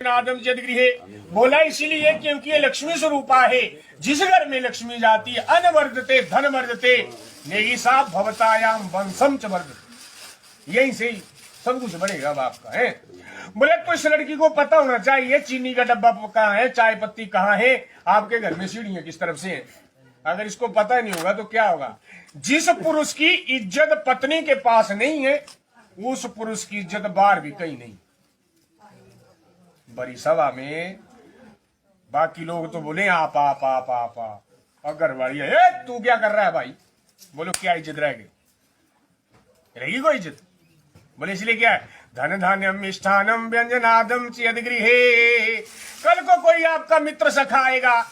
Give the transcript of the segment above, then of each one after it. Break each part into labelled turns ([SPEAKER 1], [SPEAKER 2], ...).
[SPEAKER 1] आदम जद गृहे बोला इसीलिए क्योंकि ये लक्ष्मी स्वरूपा है। जिस घर में लक्ष्मी जाती है अनवर्धते धन वर्धते नेगी साहब भवतायाम वंशम च वर्धते। यहीं से ही सब कुछ बढ़ेगा बाप का है। बोले तो इस लड़की को पता होना चाहिए चीनी का डब्बा कहाँ है, चाय पत्ती कहाँ है, आपके घर में सीढ़ियां किस तरफ से है। अगर इसको पता नहीं होगा तो क्या होगा। जिस पुरुष की इज्जत पत्नी के पास नहीं है उस पुरुष की इज्जत बाहर भी कहीं नहीं। बड़ी सभा में बाकी लोग तो बोले आप आप आप आप आप अगर वाली है तू क्या कर रहा है भाई। बोलो क्या इज्जत रहेगी कोई इज्जत। बोले इसलिए क्या है धन धान्यम मिष्ठानम व्यंजनादम चयद गृहे। कल को कोई आपका मित्र सखा आएगा,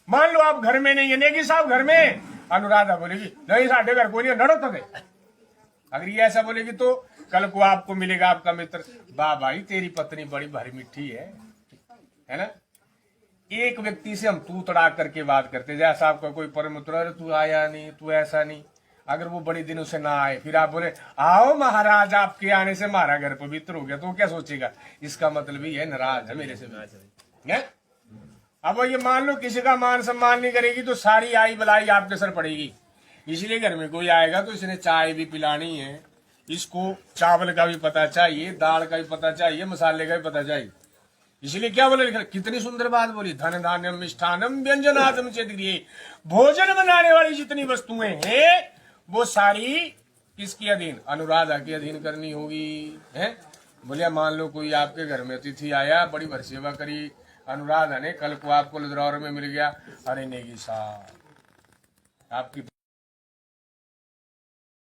[SPEAKER 1] मान लो आप घर में नहीं है, नेगी साहब घर में, अनुराधा बोलेगी नहीं साढ़े घर कोई नहीं नड़ो तो दे। अगर ये ऐसा बोलेगी तो कल को आपको मिलेगा आपका मित्र, वाह भाई तेरी पत्नी बड़ी भारी मिठी है ना। एक व्यक्ति से हम तू तड़ा करके बात करते, जैसा आपका कोई परम मित्र, अरे तू आया नहीं, तू ऐसा नहीं। अगर वो बड़े दिनों से ना आए फिर आप बोले आओ महाराज आपके आने से हमारा घर पवित्र हो गया, तो वो क्या सोचेगा इसका मतलब ही है नाराज है मेरे से है। अब ये मान लो किसी का मान सम्मान नहीं करेगी तो सारी आई बलाई आपके सर पड़ेगी। इसलिए घर में कोई आएगा तो इसने चाय भी पिलानी है, इसको चावल का भी पता चाहिए, दाल का भी पता चाहिए, मसाले का भी पता चाहिए। इसलिए क्या बोले लिखा, कितनी सुंदर बात बोली, धन धान्यम मिष्ठानम व्यंजनादम चेद गृहे। भोजन बनाने वाली जितनी वस्तुएं हैं वो सारी किसके अधीन, अनुराधा के अधीन करनी होगी है। बोलिया मान लो कोई आपके घर में अतिथि आया, बड़ी भर सेवा करी अनुराधा ने, कल को आपको लदरौर में मिल गया, अरे नेगी साहब आपकी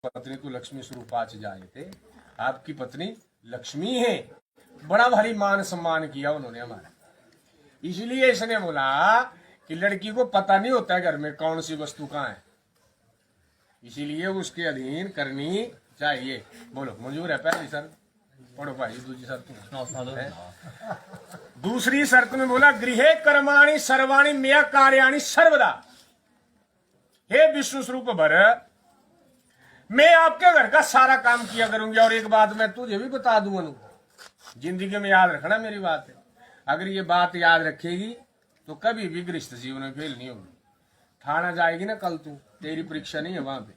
[SPEAKER 1] पत्नी तो लक्ष्मी स्वरूप आज जाए थे, आपकी पत्नी लक्ष्मी है। बड़ा भारी मान सम्मान किया उन्होंने हमारा। इसलिए इसने बोला कि लड़की को पता नहीं होता है घर में कौन सी वस्तु कहाँ है, इसीलिए उसके अधीन करनी चाहिए। बोलो मंजूर है पहली शर्त, पढ़ो भाई दूसरी शर्त। दूसरी शर्त में बोला गृहे कर्माणि सर्वाणि मया कार्याणि सर्वदा। हे विष्णु स्वरूप भर मैं आपके घर का सारा काम किया करूंगी। और एक बात मैं तुझे भी बता दूं अनु, जिंदगी में याद रखना मेरी बात है, अगर ये बात याद रखेगी तो कभी भी गृहस्थ जीवन में फेल नहीं होगी। थाना जाएगी ना कल तू, तेरी परीक्षा नहीं है वहां पे।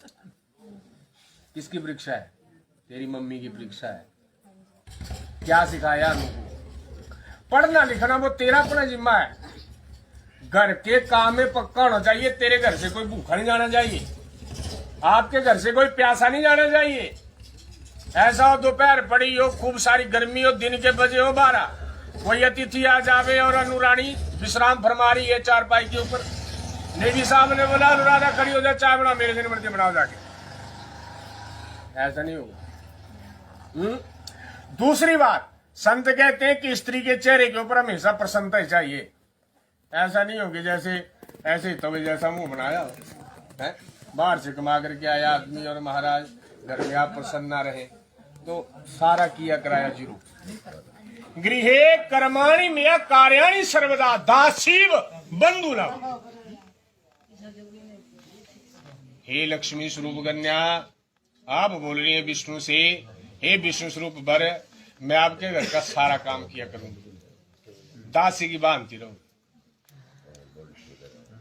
[SPEAKER 1] किसकी परीक्षा है? तेरी मम्मी की परीक्षा है। क्या सिखाया अनु को? पढ़ना लिखना वो तेरा अपना जिम्मा है। घर के काम में पक्का होना चाहिए। तेरे घर से कोई भूखा नहीं जाना चाहिए, आपके घर से कोई प्यासा नहीं जाना चाहिए। ऐसा हो दोपहर पड़ी हो, खूब सारी गर्मी हो, दिन के बजे हो 12, कोई अतिथि आ जावे और अनुरानी विश्राम फरमा रही है चारपाई के ऊपर, नेगी साहब ने बोला अनुराधा खड़ी हो जाए चाय बना, मेरे से निमरते बनाओ जाके, ऐसा नहीं होगा। दूसरी बात, संत कहते हैं कि स्त्री के चेहरे के ऊपर हमेशा प्रसन्नता चाहिए। ऐसा नहीं होगी जैसे ऐसे तवे जैसा मुंह बनाया है, बाहर से कमा करके आया आदमी और महाराज घर में आप प्रसन्न ना रहे तो सारा किया कराया जीरो। गृहे कर्माणि मया कार्याणि सर्वदा दासीव बंधुना। हे लक्ष्मी स्वरूप कन्या, आप बोल रही है विष्णु से, हे विष्णु स्वरूप वर मैं आपके घर का सारा काम किया करूंगी, दासी की भांति रहूंगी,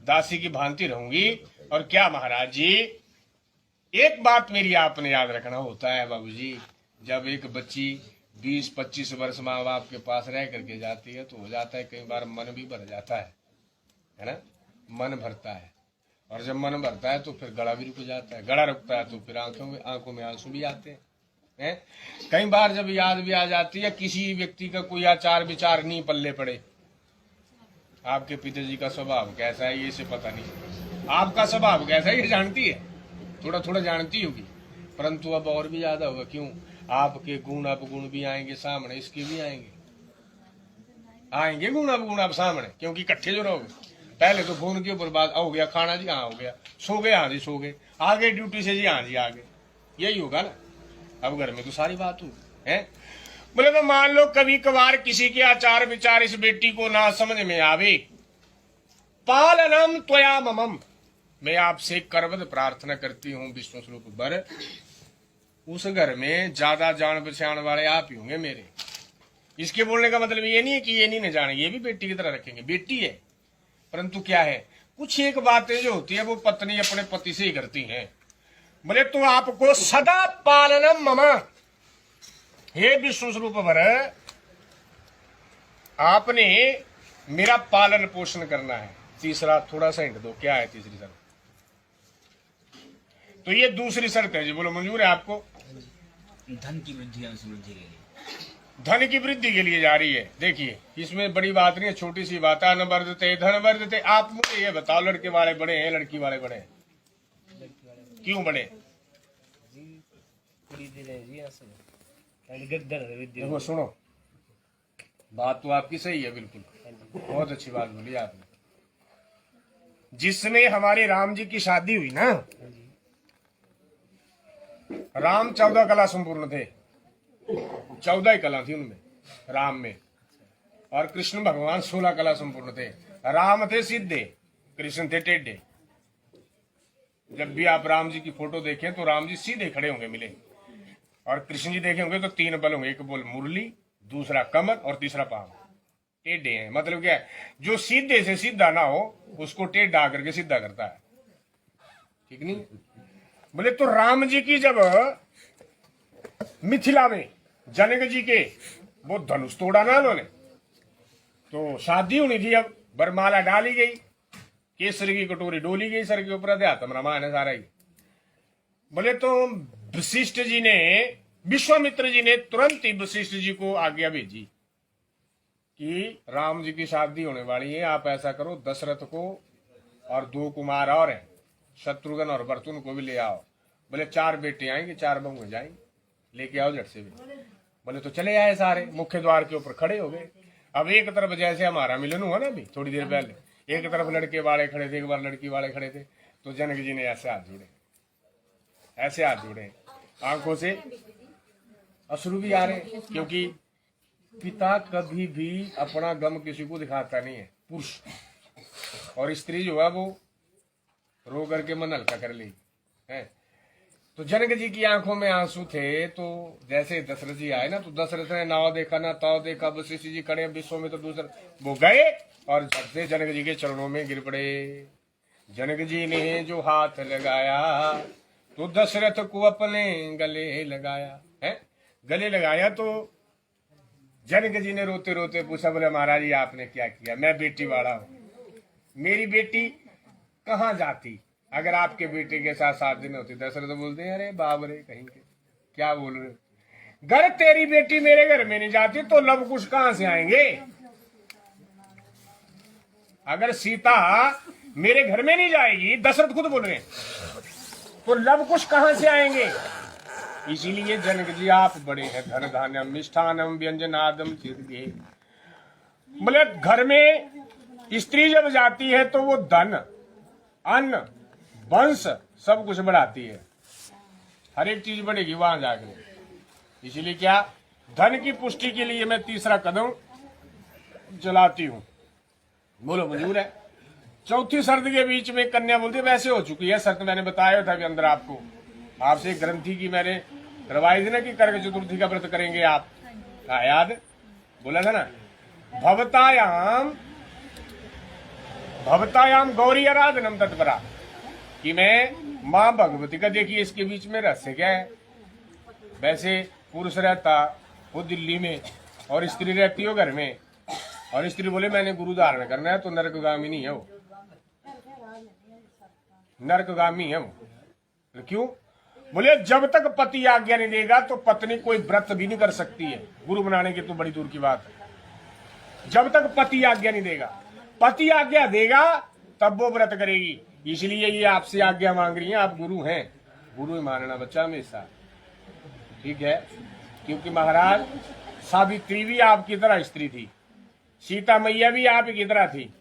[SPEAKER 1] दासी की भांति रहूंगी। और क्या महाराज जी एक बात मेरी आपने याद रखना होता है बाबूजी, जब एक बच्ची 20-25 वर्ष माँ बाप के पास रह करके जाती है तो हो जाता है कई बार मन भी भर जाता है ना, मन भरता है। और जब मन भरता है तो फिर गला भी रुक जाता है, गला रुकता है तो फिर आंखों में आंसू भी आते हैं। कई बार जब याद भी आ जाती है किसी व्यक्ति का कोई आचार विचार नहीं पल्ले पड़े, आपके पिताजी का स्वभाव कैसा है ये से पता नहीं, आपका स्वभाव कैसा है ये जानती है, थोड़ा थोड़ा जानती होगी, परंतु अब और भी ज्यादा होगा। क्यों? आपके गुण अपगुण भी आएंगे सामने, इसके भी आएंगे गुण अपगुण आप सामने, क्योंकि इकट्ठे जो रहोगे। पहले तो फोन के ऊपर बात हो गया, खाना जी हाँ हो गया, सो गए हाँ जी सो गए, आगे ड्यूटी से जी हाँ जी आगे, यही होगा ना। अब घर में तो सारी बात होगी है। बोले तो मान लो कभी कभार किसी के आचार विचार इस बेटी को ना समझ में आवे, पालनम त्वया ममम, मैं आपसे करवद प्रार्थना करती हूँ विष्णु स्वरूप वर, उस घर में ज्यादा जान पहचान वाले आप ही होंगे मेरे। इसके बोलने का मतलब ये नहीं है कि ये नहीं न जाने, ये भी बेटी की तरह रखेंगे, बेटी है। परंतु क्या है, कुछ एक बातें जो होती है वो पत्नी अपने पति से ही करती है। बोले तो आपको सदा पालनम मम, हे विष्णु स्वरूप भर, आपने मेरा पालन पोषण करना है। तीसरा थोड़ा सा हिंट दो, क्या है तीसरी शर्त? तो ये दूसरी शर्त है जी, बोलो मंजूर है आपको?
[SPEAKER 2] धन की वृद्धि और समृद्धि के लिए,
[SPEAKER 1] धन की वृद्धि के लिए जा रही है। देखिए इसमें बड़ी बात नहीं है, छोटी सी बात है। अन्न वर्धते धन वर्धते। आप मुझे ये बताओ, लड़के वाले बड़े हैं लड़की वाले बड़े हैं? क्यों बड़े? देखो सुनो, बात तो आपकी सही है, बिल्कुल बहुत अच्छी बात बोली आपने। जिसमें हमारे राम जी की शादी हुई ना, राम 14 कला संपूर्ण थे, 14 ही कला थी उनमें राम में, और कृष्ण भगवान 16 कला संपूर्ण थे। राम थे सीधे, कृष्ण थे टेढ़े। जब भी आप राम जी की फोटो देखें तो राम जी सीधे खड़े होंगे मिले, और कृष्ण जी देखे होंगे तो 3 बल होंगे, एक बोल मुरली, दूसरा कमर और तीसरा पांव। टेढ़े हैं, मतलब क्या है, जो सीधे से सीधा ना हो उसको टेढ़ा करके सीधा करता है, ठीक नहीं? बोले तो राम जी की जब मिथिला में जनक जी के वो धनुष तोड़ा ना उन्होंने, तो शादी होनी थी, अब बरमाला डाली गई, केसर की कटोरी डोली गई सर के ऊपर, अध्यात्म रामायण है सारा ही। बोले तो वशिष्ठ जी ने, विश्वामित्र जी ने तुरंत ही वशिष्ठ जी को आज्ञा भेजी कि राम जी की शादी होने वाली है, आप ऐसा करो दशरथ को और 2 कुमार और हैं, शत्रुघ्न और भरत, को भी ले आओ। बोले 4 बेटे आएंगे, 4 बहुएं जाएंगे, लेके आओ झट से भी। बोले तो चले आए सारे, मुख्य द्वार के ऊपर खड़े हो गए। अब एक तरफ जैसे हमारा मिलन हुआ ना अभी थोड़ी देर पहले, एक तरफ लड़के वाले खड़े थे, एक बार लड़की वाले खड़े थे, तो जनक जी ने ऐसे हाथ जोड़े, ऐसे हाथ जोड़े, आंखों से अश्रु भी आ रहे, क्योंकि पिता कभी भी अपना गम किसी को दिखाता नहीं है, पुरुष, और स्त्री जो है वो रो करके मन हल्का कर ली है। तो जनक जी की आंखों में आंसू थे। तो जैसे दशरथ जी आए ना, तो दशरथ ने नाव देखा ना ताव देखा, वशिष्ठ जी खड़े विश्वामित्र दूसरा, वो गए और झट से जनक जी के चरणों में गिर पड़े। जनक जी ने जो हाथ लगाया तो दशरथ को अपने गले लगाया है, गले लगाया। तो जनक जी ने रोते रोते पूछा, बोले महाराज जी आपने क्या किया? मैं बेटी वाला हूं, मेरी बेटी कहाँ जाती अगर आपके बेटे के साथ 7 दिन होती? दशरथ बोलते हैं, अरे बाप रे कहीं के क्या बोल रहे, घर तेरी बेटी मेरे घर में नहीं जाती तो लव कुश कहां से आएंगे? अगर सीता मेरे घर में नहीं जाएगी, दशरथ खुद बोल रहे हैं, तो लव कुश कहां से आएंगे? इसीलिए जनक जी आप बड़े हैं, धन धान्यम मिष्ठानम व्यंजनादम चिरगे। बोले घर में स्त्री जब जाती है तो वो धन अन्न वंश सब कुछ बढ़ाती है, हर एक चीज बढ़ेगी वहां जाकर। इसीलिए क्या, धन की पुष्टि के लिए मैं तीसरा कदम चलाती हूं। बोलो मंजूर है? चौथी शर्त के बीच में कन्या बोलती वैसे हो चुकी है शर्त, मैंने बताया था कि अंदर आपको, आपसे ग्रंथि की मैंने करवाई थी ना कि करके चतुर्थी का व्रत करेंगे आप, याद बोला था ना? भवतायाम गौरी आराधनम तत्परा, कि मैं मां भगवती का, देखिए इसके बीच में रहस्य क्या है। वैसे पुरुष रहता वो दिल्ली में और स्त्री रहती हो घर में, और स्त्री बोले मैंने गुरु धारण करना है, तो नरकगामी नहीं है वो, नरकगामी है वो। तो क्यों? बोले जब तक पति आज्ञा नहीं देगा तो पत्नी कोई व्रत भी नहीं कर सकती है, गुरु बनाने की तो बड़ी दूर की बात है। जब तक पति आज्ञा नहीं देगा, पति आज्ञा देगा तब वो व्रत करेगी। इसलिए ये आपसे आज्ञा मांग रही है, आप गुरु हैं, गुरु ही मानना बच्चा हमेशा, ठीक है? क्योंकि महाराज सावित्री भी आपकी तरह स्त्री थी, सीता मैया भी आप की तरह थी,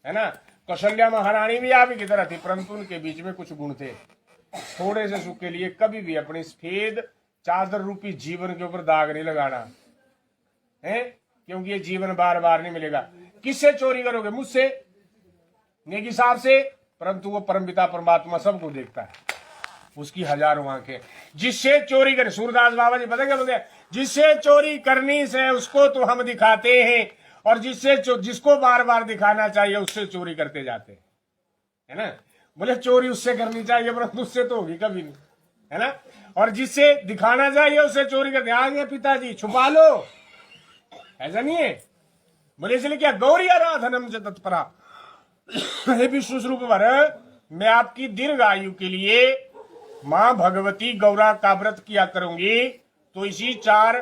[SPEAKER 1] है ना? कौशल्या महारानी भी आप की तरह थी, परंतु उनके बीच में कुछ गुण थे। थोड़े से सुख के लिए कभी भी अपनी सफेद चादर रूपी जीवन के ऊपर दाग नहीं लगाना है, क्योंकि ये जीवन बार बार नहीं मिलेगा। किससे चोरी करोगे? मुझसे, नेकी साहब से, परंतु वो परमपिता परमात्मा सबको देखता है, उसकी हजारों आंखें। जिससे चोरी करे, सूरदास बाबा जी पता क्या बोलते हैं? जिससे चोरी करनी से उसको तो हम दिखाते हैं, और जिसको बार बार दिखाना चाहिए उससे चोरी करते जाते हैं, है ना। बोले चोरी उससे करनी चाहिए परंतु उससे तो होगी कभी नहीं, है ना। और जिससे दिखाना चाहिए उससे चोरी करते, आ गए पिताजी छुपा लो, ऐसा नहीं है। बोले इसलिए क्या गौरी आराधनम च तत्परा, हे विष्णु स्वरूप वर, मैं आपकी दीर्घ आयु के लिए मां भगवती गौरा का व्रत किया करूंगी। तो इसी 4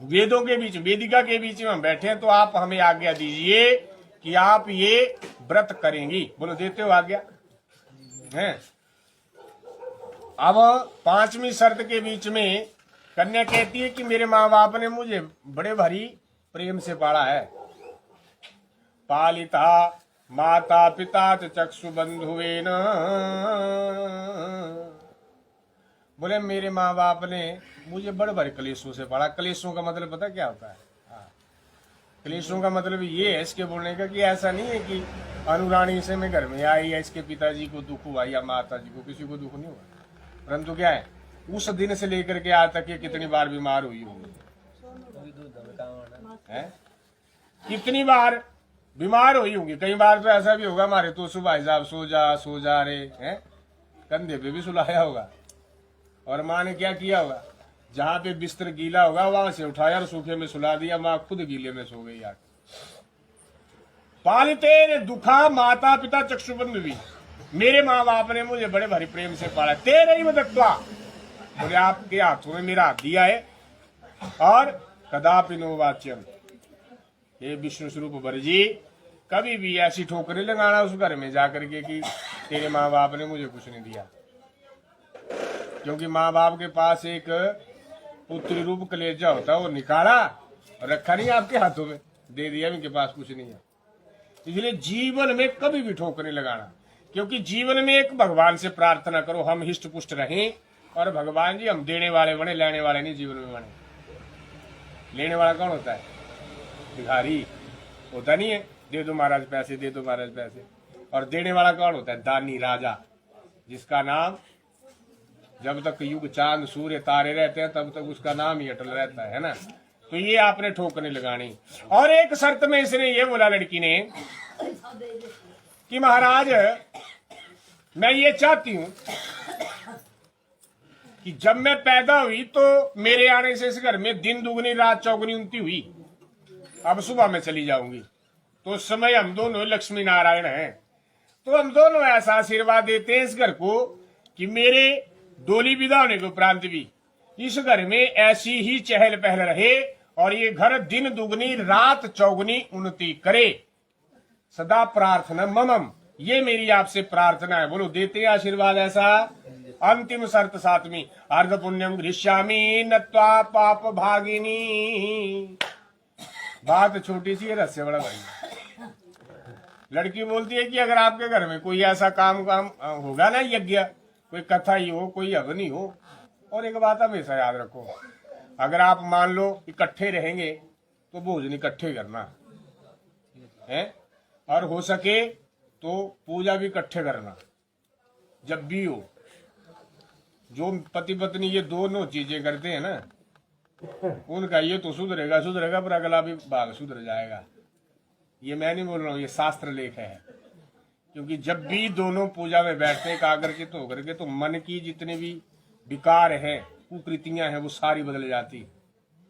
[SPEAKER 1] वेदों के बीच, वेदिका के बीच में हम बैठे हैं, तो आप हमें आज्ञा दीजिए कि आप ये व्रत करेंगी। बोलो देते हो आज्ञा हैं। अब 5वीं शर्त के बीच में कन्या कहती है कि मेरे माँ बाप ने मुझे बड़े भारी प्रेम से पाला है। पालिता माता पिता चक्षु बंधुवेन, बोले मेरे माँ बाप ने मुझे बड़े बड़े कलेशों से पढ़ा। कलेशों का मतलब पता क्या होता है? कलेशों का मतलब ये है इसके बोलने का कि ऐसा नहीं है कि अनुरानी से मैं घर में आई या इसके पिताजी को दुख हुआ या माता जी को, किसी को दुख नहीं हुआ, परंतु क्या है उस दिन से लेकर के आज तक ये कितनी बार बीमार हुई होगी, कितनी बार बीमार हुई होगी। कई बार तो ऐसा भी होगा हमारे तो भाई साहब सो जा रे हैं, कंधे पे भी सुलाया होगा, और माँ ने क्या किया होगा, जहां पे बिस्तर गीला होगा वहां से उठाया और सूखे में सुला दिया, माँ खुद गीले में सो गई आके। पालिते ने दुखा माता पिता चक्षुबंधु भी, मेरे माँ बाप ने मुझे बड़े भारी प्रेम से पाला। तेरे ही मदत्वा, बोले आपके हाथों में मेरा हाथ दिया है, और कदापि नो वाच्यम, ये विष्णु स्वरूप वर जी कभी भी ऐसी ठोकरें लगाना उस घर में जाकर के कि तेरे माँ बाप ने मुझे कुछ नहीं दिया। क्योंकि माँ बाप के पास एक पुत्री रूप कलेजा होता है, वो निकाला और रखा नहीं आपके हाथों में, दे दिया इनके पास कुछ नहीं है। इसलिए जीवन में कभी भी ठोकर नहीं लगाना, क्योंकि जीवन में एक भगवान से प्रार्थना करो हम हिष्ट पुष्ट रहें, और भगवान जी हम देने वाले बने, लेने वाले नहीं जीवन में बने। लेने वाला कौन होता है? भिखारी होता नहीं है, दे दो महाराज पैसे, दे दो महाराज पैसे। और देने वाला कौन होता है? दानी राजा, जिसका नाम जब तक युग चांद सूर्य तारे रहते हैं तब तक उसका नाम ही अटल रहता है ना। तो ये आपने ठोकने लगानी। और एक शर्त में इसने ये बोला लड़की ने कि महाराज मैं ये चाहती हूं कि जब मैं पैदा हुई तो मेरे आने से इस घर में दिन दुगनी रात चौगुनी उनती हुई, अब सुबह में चली जाऊंगी, तो उस समय हम दोनों लक्ष्मी नारायण हैं, तो हम दोनों ऐसा आशीर्वाद देते हैं इस घर को कि मेरे डोली विदा होने के उपरांत भी इस घर में ऐसी ही चहल पहल रहे, और ये घर दिन दुगनी रात चौगुनी उन्नति करे, सदा प्रार्थना ममम, ये मेरी आपसे प्रार्थना है। बोलो देते हैं आशीर्वाद ऐसा। अंतिम शर्त 7वीं, अर्ध पुण्यम गृह्यामि नत्वा पाप भागिनी। बात छोटी सी है, रहस्य बड़ा भाई। लड़की बोलती है कि अगर आपके घर में कोई ऐसा काम होगा ना, यज्ञ, कोई कथा ही हो, कोई अग्नि हो, और एक बात हमेशा याद रखो, अगर आप मान लो इकट्ठे रहेंगे तो भोजन इकट्ठे करना है, और हो सके तो पूजा भी इकट्ठे करना जब भी हो। जो पति पत्नी ये दोनों चीजें करते हैं ना, उनका ये तो सुधरेगा पर अगला भी भाग सुधर जाएगा। ये मैं नहीं बोल रहा हूँ, ये शास्त्र लेख है। क्योंकि जब भी दोनों पूजा में बैठते हैं एकाग्रचित होकर के, तो मन की जितने भी विकार है, कुकृतियां हैं, वो सारी बदल जाती,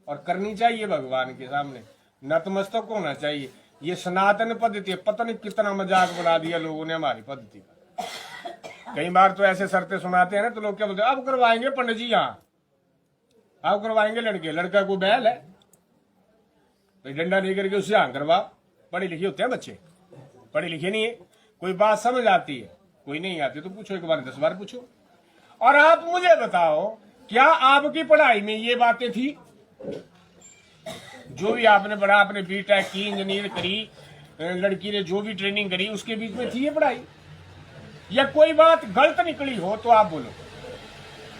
[SPEAKER 1] और करनी चाहिए भगवान के सामने, नतमस्तक होना चाहिए। ये सनातन पद्धति है, पता नहीं कितना मजाक बना दिया लोगों ने हमारी पद्धति का। कई बार तो ऐसे शर्तें सुनाते हैं ना, तो लोग क्या बोलते हैं, अब करवाएंगे पंडित जी, यहाँ अब करवाएंगे लड़के, लड़का को बैल है तो डंडा नहीं करके उससे हाँ करवा। पढ़े लिखे होते हैं बच्चे, पढ़े लिखे नहीं है, कोई बात समझ आती है, कोई नहीं आती तो पूछो, एक बार 10 बार पूछो। और आप मुझे बताओ, क्या आपकी पढ़ाई में ये बातें थी? जो भी आपने पढ़ा, आपने बीटेक की, इंजीनियर करी, लड़की ने जो भी ट्रेनिंग करी, उसके बीच में थी ये पढ़ाई? या कोई बात गलत निकली हो तो आप बोलो।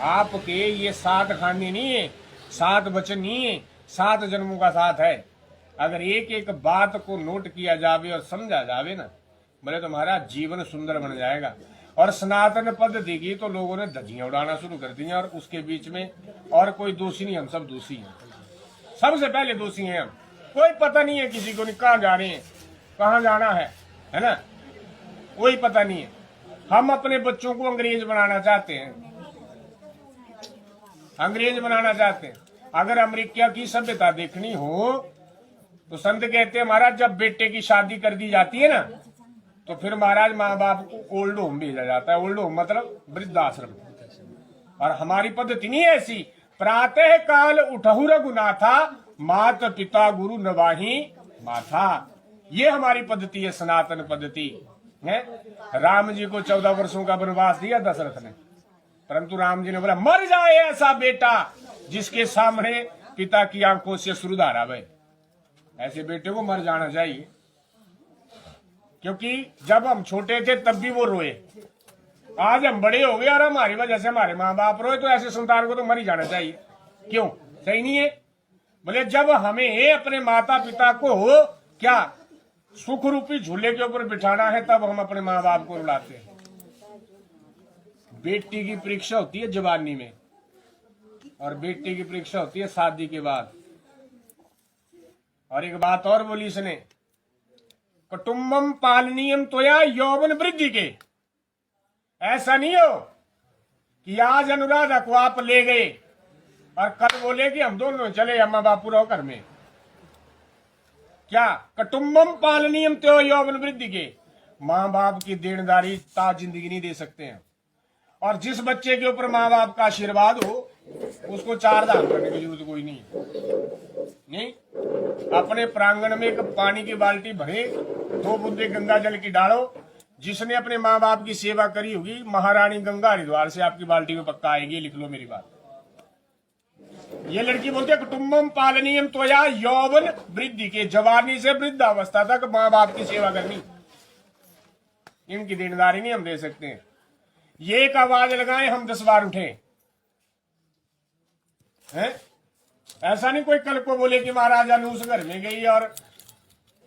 [SPEAKER 1] आपके ये 7 खाने नहीं है, 7 वचन नहीं है, 7 जन्मों का साथ है। अगर एक एक बात को नोट किया जावे और समझा जावे ना, बोले तो हमारा जीवन सुंदर बन जाएगा। और सनातन पद्धति की तो लोगों ने धज्जियां उड़ाना शुरू कर दी हैं, और उसके बीच में और कोई दोषी नहीं, हम सब दोषी हैं। सबसे पहले दोषी हैं हम। कोई पता नहीं है किसी को, नहीं कहाँ जा रहे हैं, कहाँ जाना है ना, कोई पता नहीं है। हम अपने बच्चों को अंग्रेज बनाना चाहते हैं, अंग्रेज बनाना चाहते हैं। अगर अमेरिका की सभ्यता देखनी हो तो संत कहते हैं महाराज, जब बेटे की शादी कर दी जाती है ना, तो फिर महाराज माँ बाप को ओल्ड होम भेजा जाता है। ओल्ड होम मतलब वृद्धाश्रम। और हमारी पद्धति नहीं है ऐसी। प्रातः काल उठहु रघुनाथा, माता पिता गुरु नवाही माथा। ये हमारी पद्धति है, सनातन पद्धति है। राम जी को 14 वर्षों का वनवास दिया दशरथ ने, परंतु राम जी ने बोला मर जाए ऐसा बेटा जिसके सामने पिता की आंखों से सुरधारा बहे। ऐसे बेटे को मर जाना चाहिए, क्योंकि जब हम छोटे थे तब भी वो रोए। आज हम बड़े हो गए और हमारी वजह से हमारे माँ बाप रोए, तो ऐसे संतान को तो मर ही जाना चाहिए। क्यों? सही नहीं है? बोले जब हमें अपने माता पिता को क्या सुख रूपी झूले के ऊपर बिठाना है, तब हम अपने माँ बाप को रुलाते हैं। बेटी की परीक्षा होती है जवानी में, और बेटी की परीक्षा होती है शादी के बाद। और एक बात और बोली इसने, कुटुम्बम पालनीयम त्वया यौवन वृद्धि के। ऐसा नहीं हो कि आज अनुराधा को आप ले गए और कल बोले कि हम दोनों चले अम्मा बापू रहो घर में। क्या? कुटुम्बम पालनीयम त्वया यौवन वृद्धि के। माँ बाप की देनदारी ता जिंदगी नहीं दे सकते हैं। और जिस बच्चे के ऊपर माँ बाप का आशीर्वाद हो, उसको 4 धाम करने की जरूरत कोई नहीं। अपने प्रांगण में एक पानी की बाल्टी भरे, 2 बूंदे गंगा जल की डालो। जिसने अपने माँ बाप की सेवा करी होगी, महारानी गंगा हरिद्वार से आपकी बाल्टी में पक्का आएगी। लिख लो मेरी बात। ये लड़की बोलती है कुटुम्बम पालनीयम त्वया यौवन वृद्धि के। जवानी से वृद्धावस्था तक माँ बाप की सेवा करनी, इनकी देनदारी नहीं हम दे सकते हैं। ये एक आवाज लगाए हम 10 बार उठे हैं। ऐसा नहीं कोई कल को बोले कि महाराजा नूस घर में गई और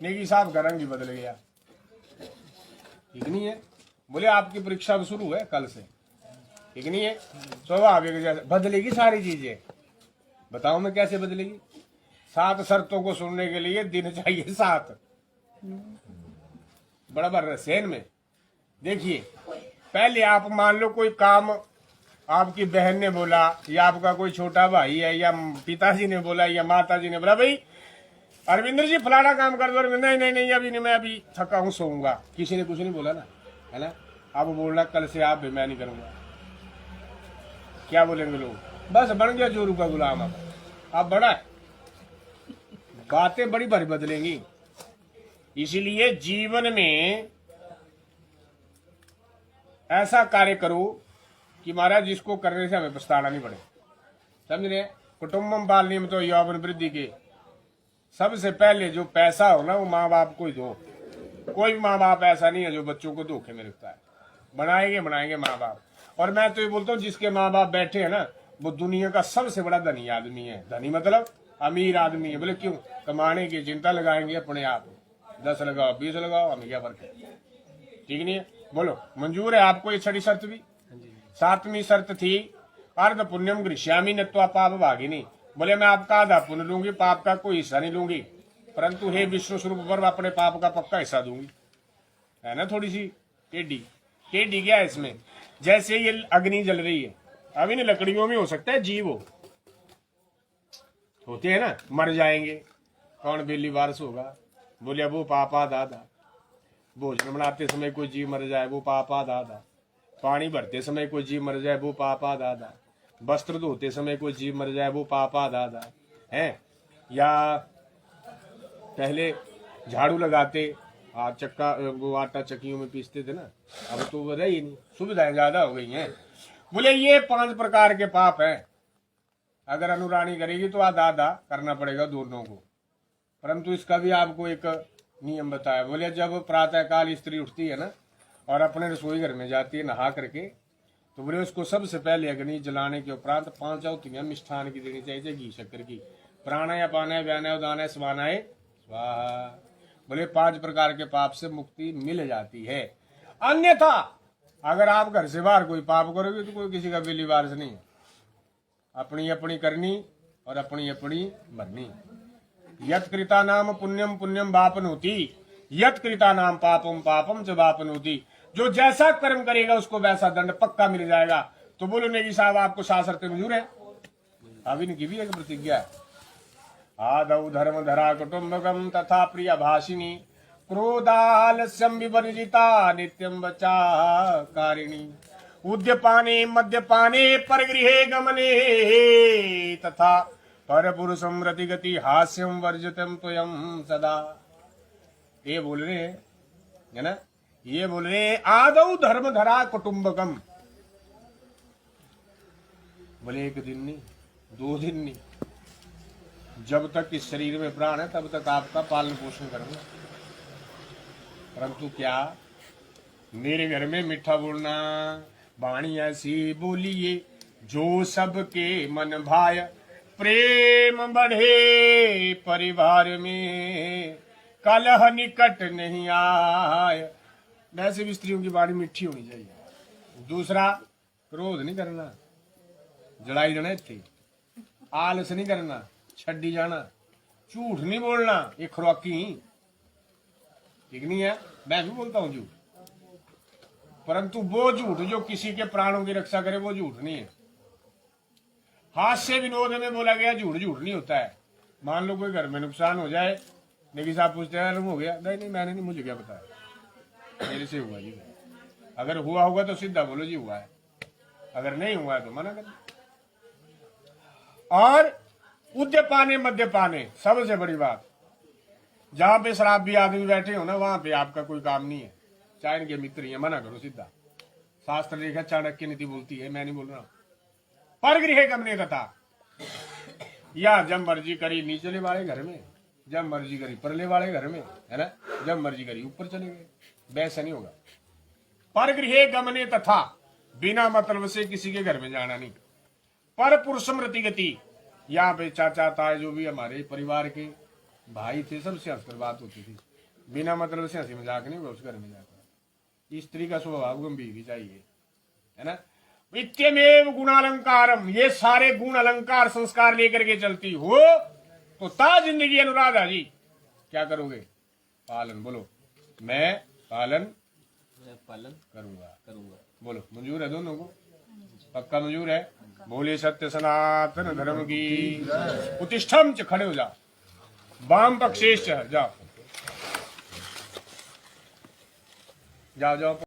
[SPEAKER 1] नेगी साहब का रंग ही बदल गया। ठीक नहीं है। बोले आपकी परीक्षा शुरू है कल से। ठीक नहीं है। स्वाभाविक जैसे बदलेगी सारी चीजें। बताओ मैं कैसे बदलेगी? 7 शर्तों को सुनने के लिए दिन चाहिए 7। बराबर सेन में देखिए, पहले आप मान लो कोई काम आपकी बहन ने बोला, या आपका कोई छोटा भाई है, या पिताजी ने बोला, या माताजी ने बोला भाई अरविंदर जी फलाना काम कर दो। नहीं अभी नहीं, मैं अभी थका हूं, सोऊंगा। किसी ने कुछ नहीं बोला ना, है ना। अब बोलना कल से आप भी, मैं नहीं करूंगा। क्या बोलेंगे लोग? बस बन गया जोरू का गुलाम। अब बड़ा है, बातें बड़ी भारी बदलेंगी। इसीलिए जीवन में ऐसा कार्य करो कि महाराज जिसको करने से हमें पछताना नहीं पड़े। समझ रहे? कुटुम्बम पालनीयम तो यौवन वृद्धि के। सबसे पहले जो पैसा हो ना, वो माँ बाप को ही दो। कोई भी माँ बाप ऐसा नहीं है जो बच्चों को धोखे में रखता है। बनाएंगे माँ बाप। और मैं तो ये बोलता हूँ, जिसके माँ बाप बैठे हैं ना, वो दुनिया का सबसे बड़ा धनी आदमी है। धनी मतलब अमीर आदमी है। बोले क्यों? कमाने की चिंता, लगाएंगे अपने आप। 10 लगाओ 20 लगाओ, हमें क्या फर्क है? ठीक नहीं है? बोलो मंजूर है आपको ये 6ठी शर्त भी? 7वीं शर्त थी अर्ध पुण्यम गृह्यामि नत्वा पाप भागिनी। बोले मैं आपका आधा पुण्य लूंगी, पाप का कोई हिस्सा नहीं लूंगी, परंतु हे विष्णु स्वरूप पर अपने पाप का पक्का हिस्सा दूंगी। है ना थोड़ी सी टेढ़ी क्या है इसमें? जैसे ये अग्नि जल रही है, अब इन लकड़ियों में हो सकता है जीव होते हैं ना, मर जाएंगे, कौन बेली वारस होगा? बोले वो पापा दादा। भोजन बनाते समय कोई जीव मर जाए, वो पापा दादा। पानी भरते समय कोई जीव मर जाए, वो पापा दादा। वस्त्र धोते समय कोई जीव मर जाए, वो पापा दादा है। या पहले झाड़ू लगाते, चक्का वो आटा चक्कियों में पीसते थे ना, अब तो वो रही नहीं, सुविधाएं ज्यादा हो गई हैं। बोले ये 5 प्रकार के पाप हैं। अगर अनुरानी करेगी तो आधा आधा करना पड़ेगा दोनों को, परंतु इसका भी आपको एक नियम बताया। बोले जब प्रातः काल स्त्री उठती है ना और अपने रसोई घर में जाती है नहा करके, तो बोले उसको सबसे पहले अग्नि जलाने के उपरांत 5 औतियां मिष्ठान की देनी चाहिए, घी शक्कर की। प्राणाय अपानाय व्यानाय उदानाय समानाय स्वाहा। बोले 5 प्रकार के पाप से मुक्ति मिल जाती है। अन्यथा अगर आप घर से बाहर कोई पाप करोगे तो कोई किसी का बिल्ली वारिस नहीं है। अपनी अपनी करनी और अपनी अपनी भरनी। यत कृता नाम पुण्यम पुण्यम वापनोति, यत कृता नाम पापम पापम च वापनोति। जो जैसा कर्म करेगा उसको वैसा दंड पक्का मिल जाएगा। तो बोलो नेगी साहब आपको शास्त्र मंजूर है? अब इनकी भी एक प्रतिज्ञा है। आदौ धर्म धरा कुटुंबकम तथा प्रिय भाषिनी क्रोधालस्यम विवर्जिता नित्यम बचा कारिणी। उद्यपाने मद्यपाने परगृहे गमने तथा परपुरुषम रतिगति हास्यम वर्जितम त्वयं सदा। ये बोल रहे है ना, ये बोल रहे आदौ धर्म धरा कुटुंबकम। बोले एक दिन नहीं, 2 दिन नहीं, जब तक इस शरीर में प्राण है तब तक आपका पालन पोषण करूंगा। परंतु क्या मेरे घर में मीठा बोलना, वाणी ऐसी बोलिए जो सबके मन भाय, प्रेम बढ़े परिवार में कलह निकट नहीं आए। वैसे भी स्त्रियों की वाणी मीठी होनी चाहिए। दूसरा, क्रोध नहीं करना, जड़ाई देना थी, आलस नहीं करना, छड्डी जाना, झूठ नहीं बोलना, ये खुराकी ठीक नहीं है। मैं भी बोलता हूं झूठ, परंतु वो झूठ जो किसी के प्राणों की रक्षा करे वो झूठ नहीं है। हास्य विनोद में बोला गया झूठ झूठ नहीं होता है। मान लो कोई घर में नुकसान हो जाए, नेगी साहब पूछते हैं हो गया? नहीं मैंने नहीं, मुझे क्या बताया, मेरे से हुआ जी। अगर हुआ होगा तो सीधा बोलो जी हुआ है, अगर नहीं हुआ है तो मना कर। और उद्यपाने मद्यपाने, सबसे बड़ी बात, जहां पे शराबी आदमी बैठे हो ना वहां पे आपका कोई काम नहीं है। चाहे इनके मित्र ही है, मना करो सीधा। शास्त्र लिखा चाणक्य नीति बोलती है, मैं नहीं बोल रहा। पर गृह गमने तथा, या जब मर्जी करी नीचले वाले घर में, जब मर्जी करी परले वाले घर में, है ना, जब मर्जी करी ऊपर चले गए, वैसा नहीं होगा। पर गृह गमने तथा, बिना मतलब से किसी के घर में जाना नहीं। पर पुरुषम रतिगति, यहाँ पे चाचा ताए जो भी हमारे परिवार के भाई थे सबसे हंसकर बात होती थी, बिना मतलब से हंसी मजाक नहीं होगा उस घर में जाकर। स्त्री का स्वभाव गंभीर भी चाहिए, है ना। इत्यमेव गुणालंकारम, ये सारे गुण अलंकार संस्कार लेकर के चलती हो तो ता जिंदगी अनुराधा जी क्या करोगे? पालन। बोलो मैं पालन करूंगा। बोलो मंजूर है दोनों को? पक्का मंजूर है? बोले सत्य सनातन धर्म की। उत्तिष्ठम च, खड़े हो जाओ। वाम पक्षेश जाओ जाओ।